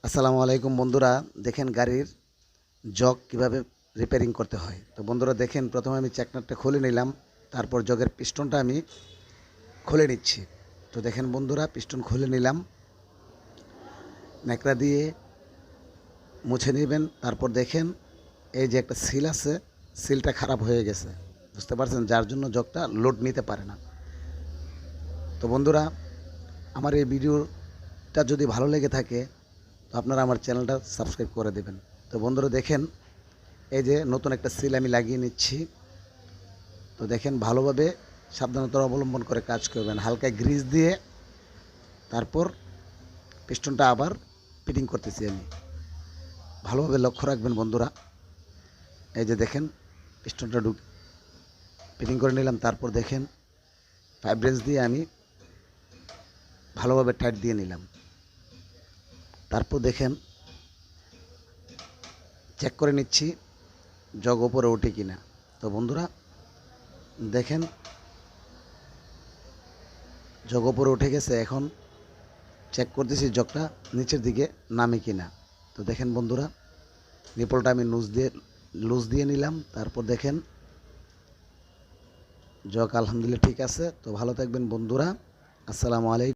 আসসালামু আলাইকুম বন্ধুরা, দেখেন গাড়ির জগ কিভাবে রিপেয়ারিং করতে হয়। তো বন্ধুরা দেখেন, প্রথমে আমি চেকনাটটা খুলে নিলাম, তারপর জগের পিস্টনটা আমি খুলে নিচ্ছি। তো দেখেন বন্ধুরা, পিস্টন খুলে নিলাম, ন্যাকড়া দিয়ে মুছে নেবেন। তারপর দেখেন এই যে একটা সিল আছে, সিলটা খারাপ হয়ে গেছে, বুঝতে পারছেন, যার জন্য জগটা লোড নিতে পারে না। তো বন্ধুরা, আমার এই ভিডিওটা যদি ভালো লেগে থাকে তো আপনারা আমার চ্যানেলটা সাবস্ক্রাইব করে দেবেন। তো বন্ধুরা দেখেন, এই যে নতুন একটা সিল আমি লাগিয়ে নিচ্ছি। তো দেখেন, ভালোভাবে সাবধানতা অবলম্বন করে কাজ করবেন, হালকা গ্রিজ দিয়ে তারপর পিস্টনটা আবার ফিটিং করতেছি আমি। ভালোভাবে লক্ষ্য রাখবেন বন্ধুরা। এই যে দেখেন, পিস্টনটা ফিটিং করে নিলাম। তারপর দেখেন 5 রেঞ্জ দিয়ে আমি ভালোভাবে টাইট দিয়ে নিলাম। তারপর দেখেন চেক করে নিচ্ছি জগ ওপরে ওঠে কিনা। তো বন্ধুরা দেখেন, জগ ওপরে উঠে গেছে। এখন চেক করতেছি জগটা নিচের দিকে নামে কিনা। তো দেখেন বন্ধুরা, নিপলটা আমি লুজ দিয়ে নিলাম। তারপর দেখেন জগ আলহামদুলিল্লাহ ঠিক আছে। তো ভালো থাকবেন বন্ধুরা। আসসালামু আলাইকুম।